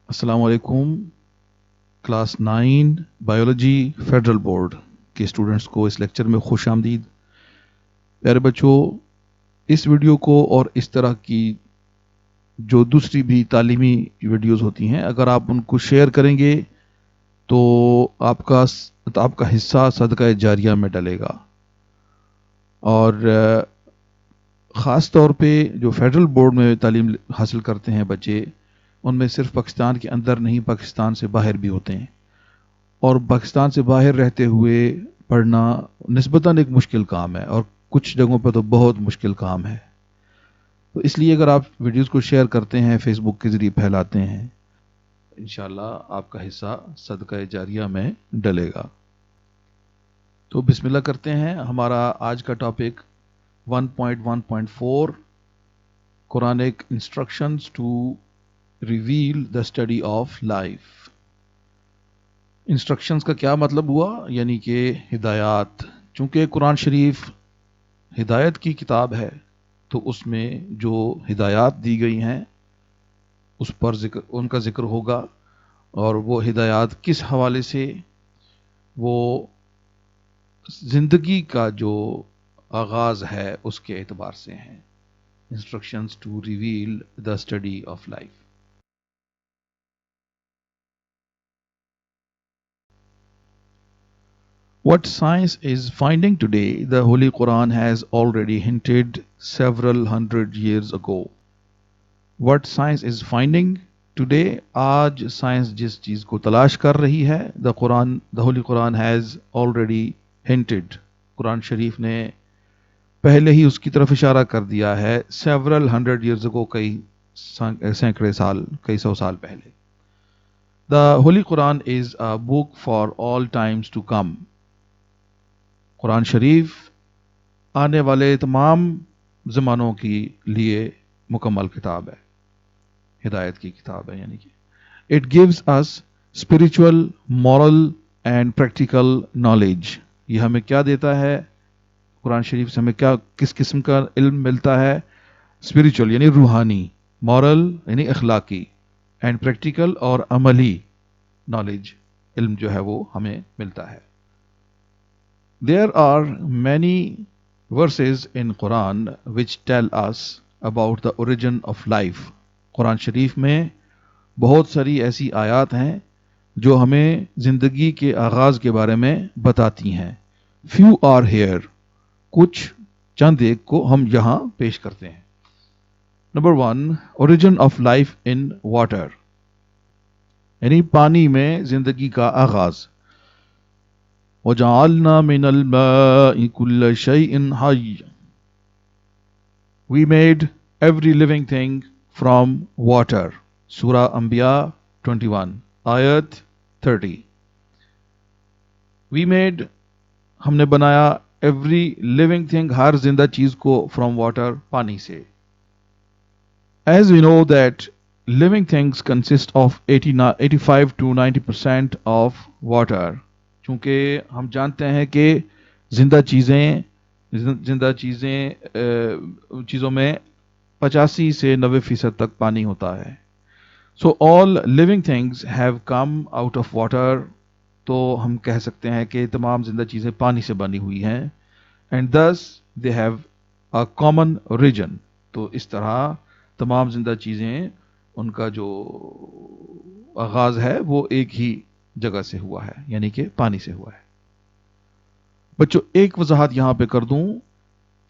السلام علیکم. Class 9 biology federal board کے اسٹوڈنٹس کو اس لیکچر میں خوش آمدید. پیارے بچوں، اس ویڈیو کو اور اس طرح کی جو دوسری بھی تعلیمی ویڈیوز ہوتی ہیں، اگر آپ ان کو شیئر کریں گے تو آپ کا حصہ صدقہ جاریہ میں ڈلے گا. اور خاص طور پہ جو فیڈرل بورڈ میں تعلیم حاصل کرتے ہیں بچے، ان میں صرف پاکستان کے اندر نہیں، پاکستان سے باہر بھی ہوتے ہیں. اور پاکستان سے باہر رہتے ہوئے پڑھنا نسبتاً ایک مشکل کام ہے، اور کچھ جگہوں پہ تو بہت مشکل کام ہے. تو اس لیے اگر آپ ویڈیوز کو شیئر کرتے ہیں، فیس بک کے ذریعے پھیلاتے ہیں، انشاءاللہ آپ کا حصہ صدقہ جاریہ میں ڈلے گا. تو بسم اللہ کرتے ہیں. ہمارا آج کا topic 1.1.4 Quranic instructions to reveal the study of life. Instructions کا کیا مطلب ہوا؟ یعنی کہ ہدایات. چونکہ قرآن شریف ہدایت کی کتاب ہے تو اس میں جو ہدایات دی گئی ہیں اس پر ان کا ذکر ہوگا. اور وہ ہدایات کس حوالے سے؟ وہ زندگی کا جو آغاز ہے اس کے اعتبار سے ہیں. Instructions to reveal the study of life. What science is finding today, the Holy Quran has already hinted several hundred years ago. What science is finding today, آج سائنس جس چیز کو تلاش کر رہی ہے، the Holy Quran has already hinted. قرآن شریف نے پہلے ہی اس کی طرف اشارہ کر دیا ہے. several hundred years ago، کئی سینکڑے سال، کئی سو سال پہلے. The Holy Quran is a book for all times to come. قرآن شریف آنے والے تمام زمانوں کے لیے مکمل کتاب ہے، ہدایت کی کتاب ہے. یعنی کہ it gives us spiritual, moral and practical knowledge. یہ ہمیں کیا دیتا ہے؟ قرآن شریف سے ہمیں کس قسم کا علم ملتا ہے؟ اسپریچول یعنی روحانی، مورل یعنی اخلاقی، اینڈ پریکٹیکل اور عملی نالج، علم جو ہے وہ ہمیں ملتا ہے. There are many verses in Quran which tell us about the origin of life. قرآن شریف میں بہت ساری ایسی آیات ہیں جو ہمیں زندگی کے آغاز کے بارے میں بتاتی ہیں. Few are here. کچھ چند ایک کو ہم یہاں پیش کرتے ہیں. Number 1, origin of life in water. یعنی پانی میں زندگی کا آغاز. وَجَعَلْنَا مِنَ الْمَاءِ كُلَّ شَيْءٍ حَيٍّ. We made every living thing from water. Surah Anbiya 21, Ayat 30. We made، ہم نے بنایا، every living thing، ہر زندہ چیز کو، from water، پانی سے. As we know that living things consist of 85 to 90% of water. چونکہ ہم جانتے ہیں کہ زندہ چیزوں میں 85 سے 90% تک پانی ہوتا ہے. So all living things have come out of water. تو ہم کہہ سکتے ہیں کہ تمام زندہ چیزیں پانی سے بنی ہوئی ہیں. And thus they have a common origin. تو اس طرح تمام زندہ چیزیں، ان کا جو آغاز ہے وہ ایک ہی جگہ سے ہوا ہے، یعنی کہ پانی سے ہوا ہے. بچوں، ایک وضاحت یہاں پہ کر دوں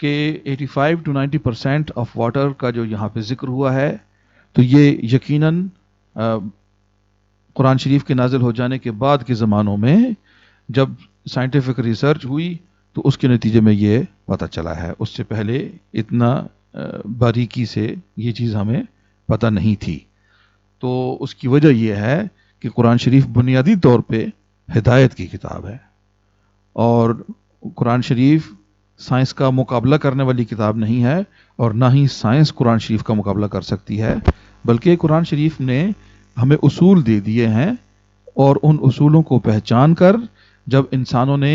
کہ 85 to 90% آف واٹر کا جو یہاں پہ ذکر ہوا ہے، تو یہ یقیناً قرآن شریف کے نازل ہو جانے کے بعد کے زمانوں میں جب سائنٹیفک ریسرچ ہوئی تو اس کے نتیجے میں یہ پتہ چلا ہے. اس سے پہلے اتنا باریکی سے یہ چیز ہمیں پتہ نہیں تھی. تو اس کی وجہ یہ ہے کہ قرآن شریف بنیادی طور پہ ہدایت کی کتاب ہے، اور قرآن شریف سائنس کا مقابلہ کرنے والی کتاب نہیں ہے، اور نہ ہی سائنس قرآن شریف کا مقابلہ کر سکتی ہے. بلکہ قرآن شریف نے ہمیں اصول دے دیے ہیں، اور ان اصولوں کو پہچان کر جب انسانوں نے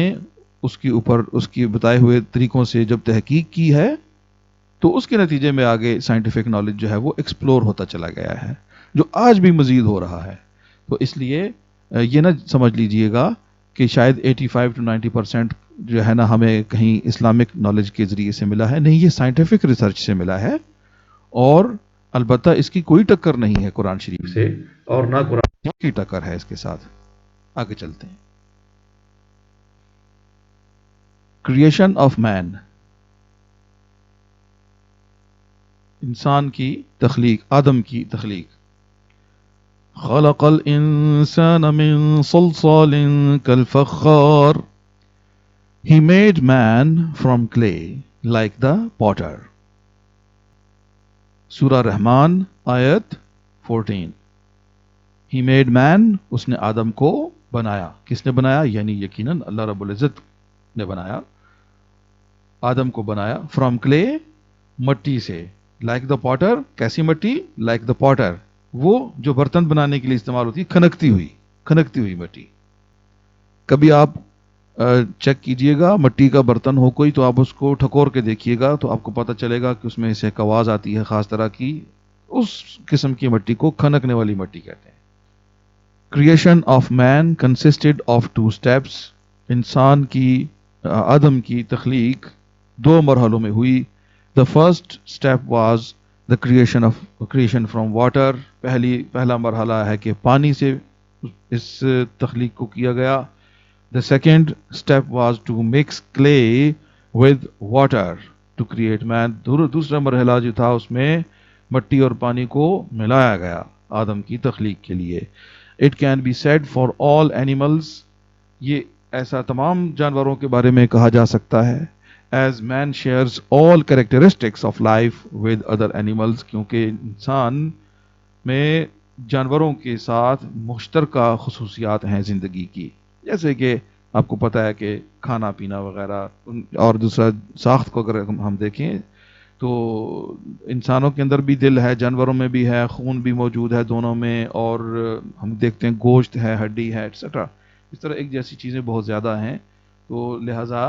اس کی بتائے ہوئے طریقوں سے جب تحقیق کی ہے تو اس کے نتیجے میں آگے سائنٹیفک نالج جو ہے وہ ایکسپلور ہوتا چلا گیا ہے. جو آج بھی مزید ہو رہا ہے. تو اس لیے یہ نہ سمجھ لیجئے گا کہ شاید 85 to 90% جو ہے نا ہمیں کہیں اسلامک نالج کے ذریعے سے ملا ہے. نہیں، یہ سائنٹیفک ریسرچ سے ملا ہے، اور البتہ اس کی کوئی ٹکر نہیں ہے قرآن شریف سے، اور نہ قرآن کی ٹکر ہے اس کے ساتھ. آگے چلتے ہیں. کریشن آف مین، انسان کی تخلیق، آدم کی تخلیق. خلق الانسان من صلصال كالفخار. He made man from clay like the potter. سورہ رحمان آیت 14. He made man، اس نے آدم کو بنایا. کس نے بنایا؟ یعنی یقیناً اللہ رب العزت نے بنایا. آدم کو بنایا from clay، مٹی سے. like the potter، کیسی مٹی؟ like the potter، وہ جو برتن بنانے کے لیے استعمال ہوتی ہے، کھنکتی ہوئی مٹی. کبھی آپ چیک کیجئے گا، مٹی کا برتن ہو کوئی تو آپ اس کو ٹھکور کے دیکھیے گا تو آپ کو پتہ چلے گا کہ اس میں سے ایک آواز آتی ہے خاص طرح کی. اس قسم کی مٹی کو کھنکنے والی مٹی کہتے ہیں. Creation of man consisted of 2 steps. انسان کی آدم کی تخلیق 2 مرحلوں میں ہوئی. The first step was the creation from water. پہلا مرحلہ ہے کہ پانی سے اس تخلیق کو کیا گیا. The second step was to mix clay with water to create man. دوسرا مرحلہ جو تھا اس میں مٹی اور پانی کو ملایا گیا آدم کی تخلیق کے لیے. It can be said for all animals. یہ ایسا تمام جانوروں کے بارے میں کہا جا سکتا ہے. As man shares all characteristics of life with other animals. کیونکہ انسان میں جانوروں کے ساتھ مشترکہ خصوصیات ہیں زندگی کی. جیسے کہ آپ کو پتہ ہے کہ کھانا پینا وغیرہ، اور دوسرا ساخت کو اگر ہم دیکھیں تو انسانوں کے اندر بھی دل ہے، جانوروں میں بھی ہے، خون بھی موجود ہے دونوں میں، اور ہم دیکھتے ہیں گوشت ہے، ہڈی ہے، ایٹسٹرا. اس طرح ایک جیسی چیزیں بہت زیادہ ہیں. تو لہٰذا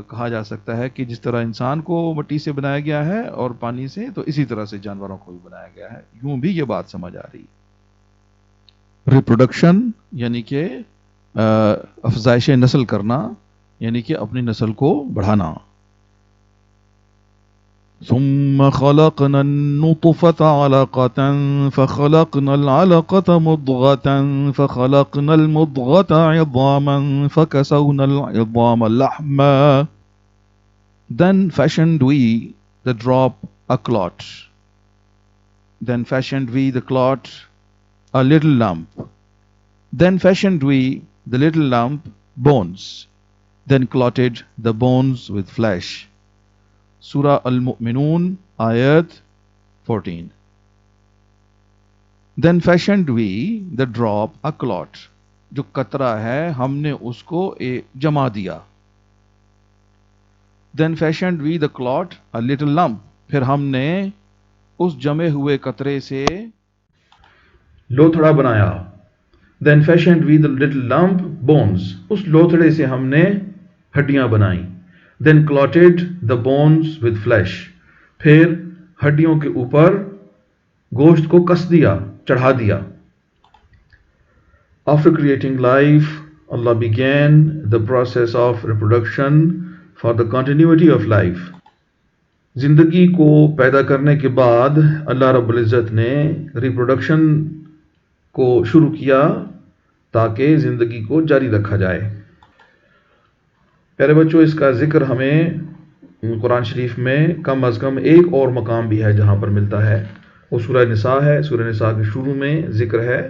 کہا جا سکتا ہے کہ جس طرح انسان کو مٹی سے بنایا گیا ہے اور پانی سے، تو اسی طرح سے جانوروں کو بھی بنایا گیا ہے. یوں بھی یہ بات سمجھ آ رہی. ریپروڈکشن یعنی کہ افزائش نسل کرنا، یعنی کہ اپنی نسل کو بڑھانا. ثم خلقنا النطفة علقة فخلقنا العلقة مضغة فخلقنا المضغة عظاما فكسونا العظام لحما. Then fashioned we the drop a clot. Then fashioned we the clot a little lump. Then fashioned we the little lump bones. Then clotted the bones with flesh. Surah Al-Mu'minun, Ayat 14. Then fashioned we the drop a clot. جو قطرہ ہے ہم نے اس کو جما دیا. Then fashioned we the clot a little lump. پھر ہم نے اس جمے ہوئے قطرے سے لوتھڑا بنایا. Then fashioned we the little lump bones. اس لوتھڑے سے ہم نے ہڈیاں بنائیں. Then clotted the bones with flesh. پھر ہڈیوں کے اوپر گوشت کو کس دیا، چڑھا دیا. After creating life, Allah began the process of reproduction for the continuity of life. زندگی کو پیدا کرنے کے بعد اللہ رب العزت نے ریپروڈکشن کو شروع کیا تاکہ زندگی کو جاری رکھا جائے. پیارے بچوں، اس کا ذکر ہمیں قرآن شریف میں کم از کم ایک اور مقام بھی ہے جہاں پر ملتا ہے. وہ سورہ نساء ہے. سورہ نساء کے شروع میں ذکر ہے.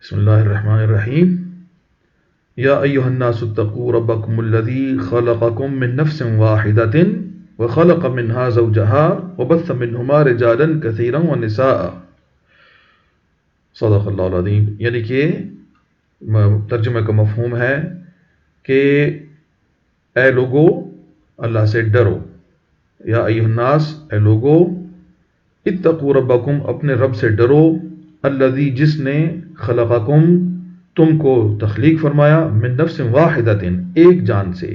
بسم اللہ الرحمن الرحیم. یا ایھا الناس اتقوا ربکم الذی خلقکم من نفس واحدۃ وخلق منها زوجها وبث منہما رجالا کثیرا ونساء. صدق اللہ العظیم. یعنی کہ ترجمہ کا مفہوم ہے کہ اے لوگو اللہ سے ڈرو. یا ایھا الناس، اے لوگو، اتقوا ربکم، اپنے رب سے ڈرو، الذی، جس نے خلقکم، تم کو تخلیق فرمایا، من نفس واحدۃ، ایک جان سے،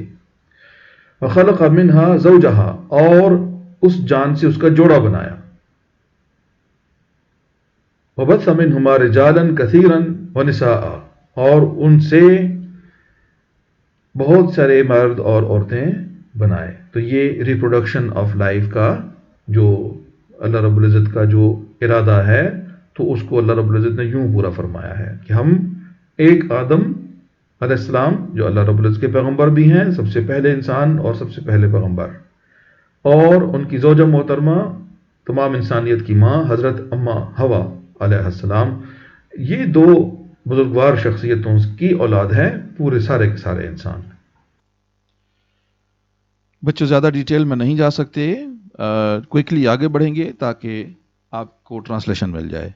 وخلق منها زوجها، اور اس جان سے اس کا جوڑا بنایا. وبث منهما رجالا كثيرا ونساء، اور ان سے بہت سارے مرد اور عورتیں بنائے. تو یہ ریپروڈکشن آف لائف کا جو اللہ رب العزت کا جو ارادہ ہے، تو اس کو اللہ رب العزت نے یوں پورا فرمایا ہے کہ ہم ایک آدم علیہ السلام جو اللہ رب العزت کے پیغمبر بھی ہیں، سب سے پہلے انسان اور سب سے پہلے پیغمبر، اور ان کی زوجہ محترمہ تمام انسانیت کی ماں حضرت اما حوا علیہ السلام، یہ دو بزرگوار شخصیتوں کی اولاد ہے پورے سارے کے سارے انسان. بچوں زیادہ ڈیٹیل میں نہیں جا سکتے، کوئکلی آگے بڑھیں گے تاکہ آپ کو ٹرانسلیشن مل جائے.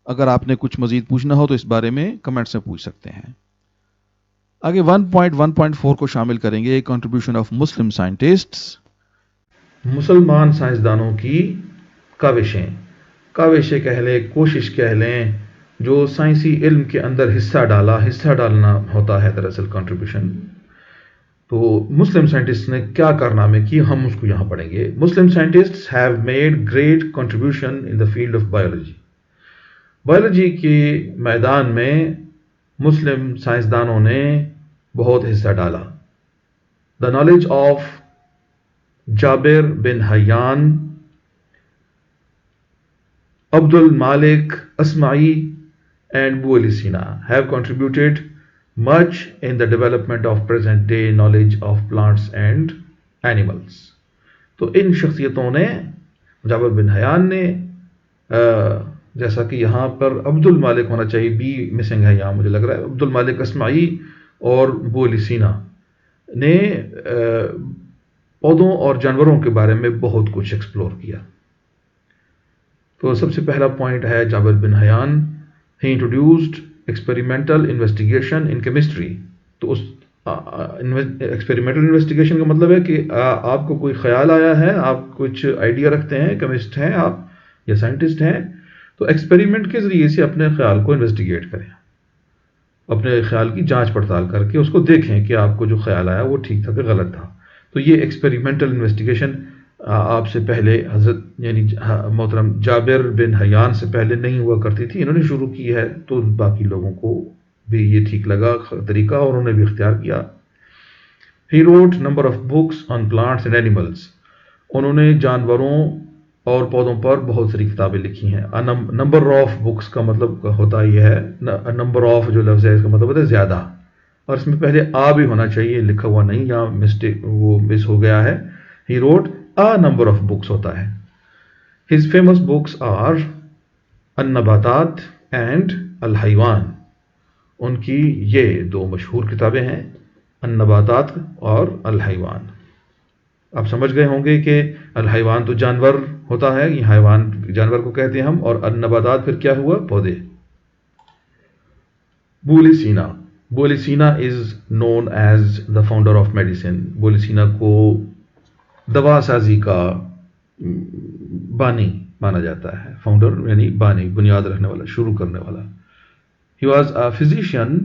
اگر آپ نے کچھ مزید پوچھنا ہو تو اس بارے میں کمنٹ سے پوچھ سکتے ہیں. آگے 1.1.4 کو شامل کریں گے، کنٹریبیوشن آف مسلم سائنٹسٹس، مسلمان سائنسدانوں کی کاوشیں. کاوشیں کہہ لیں، کوشش کہہ لیں، جو سائنسی علم کے اندر حصہ ڈالنا ہوتا ہے دراصل کنٹریبیوشن. تو مسلم سائنٹسٹ نے کیا کارنامے کی، ہم اس کو یہاں پڑھیں گے. Muslim scientist have made great contribution in the field of biology. Biology کے میدان میں مسلم سائنسدانوں نے بہت حصہ ڈالا. The knowledge of Jabir bin حیان، Abdul Malik اسماعی and Abu Ali Sina have contributed much in the development of present day knowledge of plants and animals. تو ان شخصیتوں نے، جابر بن حیان نے، جیسا کہ یہاں پر عبد المالک ہونا چاہیے، بی مسنگ ہے یہاں مجھے لگ رہا ہے، عبد المالک اسماعی اور ابو علی سینا نے پودوں اور جانوروں کے بارے میں بہت کچھ ایکسپلور کیا. تو سب سے پہلا پوائنٹ ہے Jabir bin Hayyan, he introduced experimental investigation in chemistry. تو اس ایکسپیریمنٹل انویسٹیگیشن کا مطلب ہے کہ آپ کو کوئی خیال آیا ہے، آپ کچھ آئیڈیا رکھتے ہیں، کیمسٹ ہیں آپ یا سائنٹسٹ ہیں، تو ایکسپیریمنٹ کے ذریعے سے اپنے خیال کو انویسٹیگیٹ کریں، اپنے خیال کی جانچ پڑتال کر کے اس کو دیکھیں کہ آپ کو جو خیال آیا وہ ٹھیک تھا کہ غلط تھا. تو یہ ایکسپیریمنٹل انویسٹیگیشن آپ سے پہلے حضرت یعنی محترم جابر بن حیان سے پہلے نہیں ہوا کرتی تھی، انہوں نے شروع کی ہے تو باقی لوگوں کو بھی یہ ٹھیک لگا طریقہ اور انہوں نے بھی اختیار کیا. He wrote number of books on plants and animals, انہوں نے جانوروں اور پودوں پر بہت ساری کتابیں لکھی ہیں. نمبر آف بکس کا مطلب ہوتا یہ ہے، نمبر آف جو لفظ ہے اس کا مطلب ہوتا ہے زیادہ، اور اس میں پہلے آ بھی ہونا چاہیے، لکھا ہوا نہیں، یہاں مسٹیک وہ مس ہو گیا ہے. He wrote a number of books ہوتا ہے. His famous books are النباتات and الحیوان. ان کی یہ دو مشہور کتابیں ہیں، النباتات اور الحیوان. آپ سمجھ گئے ہوں گے کہ الحیوان تو جانور ہوتا ہے، یہ حیوان جانور کو کہتے ہیں ہم، اور النباتات پھر کیا ہوا، پودے. Bu Ali Sina, Bu Ali Sina is known as the founder of medicine. Bu Ali Sina کو دوا سازی کا بانی مانا جاتا ہے. فاؤنڈر یعنی بانی، بنیاد رکھنے والا، شروع کرنے والا. He was a physician,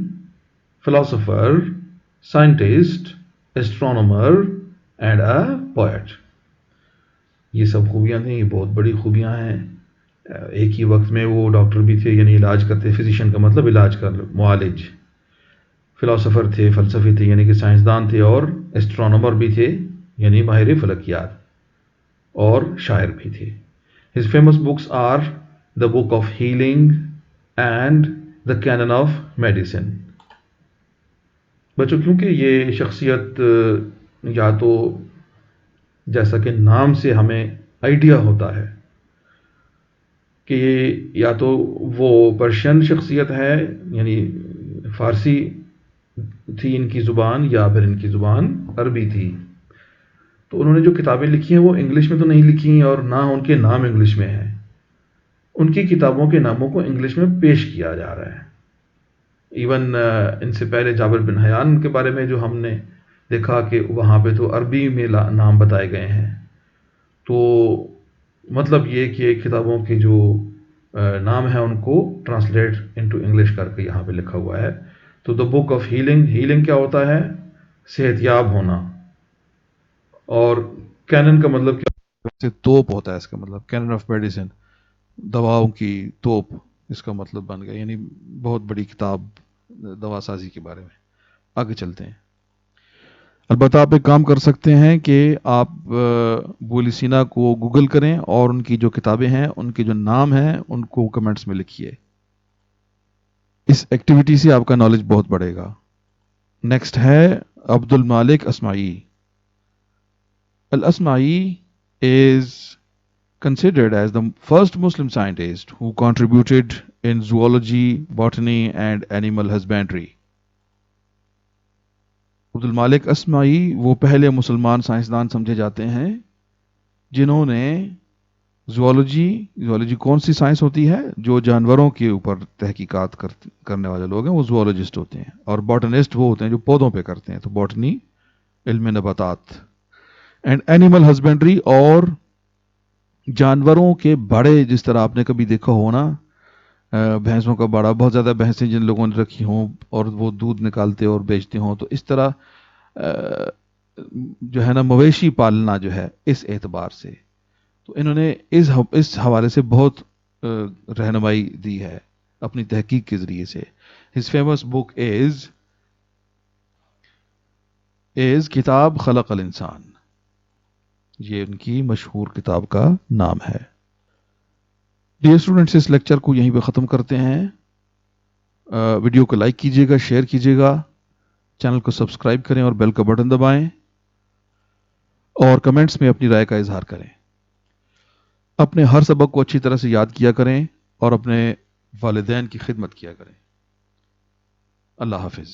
philosopher, scientist, astronomer and a poet. یہ سب خوبیاں تھیں، یہ بہت بڑی خوبیاں ہیں. ایک ہی وقت میں وہ ڈاکٹر بھی تھے، یعنی علاج کرتے، فزیشین کا مطلب علاج کر معالج. فلاسفر تھے، فلسفی تھے یعنی کہ سائنسدان تھے، اور اسٹرانومر بھی تھے یعنی ماہر فلکیات، اور شاعر بھی تھے. His famous books are The Book of Healing and The Canon of Medicine. بچوں کیونکہ یہ شخصیت یا تو جیسا کہ نام سے ہمیں آئیڈیا ہوتا ہے کہ یہ یا تو وہ پرشین شخصیت ہے، یعنی فارسی تھی ان کی زبان، یا پھر ان کی زبان عربی تھی. تو انہوں نے جو کتابیں لکھی ہیں وہ انگلش میں تو نہیں لکھی، اور نہ ان کے نام انگلش میں ہیں. ان کی کتابوں کے ناموں کو انگلش میں پیش کیا جا رہا ہے. ایون ان سے پہلے جابر بن حیان کے بارے میں جو ہم نے دیکھا کہ وہاں پہ تو عربی میں نام بتائے گئے ہیں. تو مطلب یہ کہ کتابوں کے جو نام ہیں ان کو ٹرانسلیٹ انٹو انگلش کر کے یہاں پہ لکھا ہوا ہے. تو دا بک آف ہیلنگ، ہیلنگ کیا ہوتا ہے، صحت یاب ہونا. اور کینن کا مطلب کیا، توپ ہوتا ہے اس کا مطلب، کینن آف میڈیسن دواؤں کی توپ اس کا مطلب بن گیا، یعنی بہت بڑی کتاب دوا سازی کے بارے میں. آگے چلتے ہیں. البتہ آپ ایک کام کر سکتے ہیں کہ آپ بولی سینا کو گوگل کریں اور ان کی جو کتابیں ہیں ان کے جو نام ہیں ان کو کمنٹس میں لکھیے. اس ایکٹیویٹی سے آپ کا نالج بہت بڑھے گا. نیکسٹ ہے عبد Malik اسماعی. الاسماعی is considered as the first Muslim scientist who contributed in zoology, botany, and animal husbandry. عبد المالک اسماعی وہ پہلے مسلمان سائنسدان سمجھے جاتے ہیں جنہوں نے زوالوجی کون سی سائنس ہوتی ہے؟ جو جانوروں کے اوپر تحقیقات کرنے والے لوگ ہیں وہ زوالوجسٹ ہوتے ہیں، اور باٹنسٹ وہ ہوتے ہیں جو پودوں پہ کرتے ہیں، تو باٹنی علم نباتات. اینڈ اینیمل ہسبینڈری، اور جانوروں کے بڑے، جس طرح آپ نے کبھی دیکھا ہو نا بھینسوں کا بڑا، بہت زیادہ بھینسیں جن لوگوں نے رکھی ہوں اور وہ دودھ نکالتے اور بیچتے ہوں، تو اس طرح جو ہے نا مویشی پالنا جو ہے اس اعتبار سے، تو انہوں نے اس حوالے سے بہت رہنمائی دی ہے اپنی تحقیق کے ذریعے سے. ہز فیمس بک از کتاب خلق الانسان. یہ ان کی مشہور کتاب کا نام ہے. ڈیئر اسٹوڈنٹس، اس لیکچر کو یہیں پہ ختم کرتے ہیں. ویڈیو کو لائک کیجیے گا، شیئر کیجیے گا، چینل کو سبسکرائب کریں اور بیل کا بٹن دبائیں، اور کمنٹس میں اپنی رائے کا اظہار کریں. اپنے ہر سبق کو اچھی طرح سے یاد کیا کریں اور اپنے والدین کی خدمت کیا کریں. اللہ حافظ.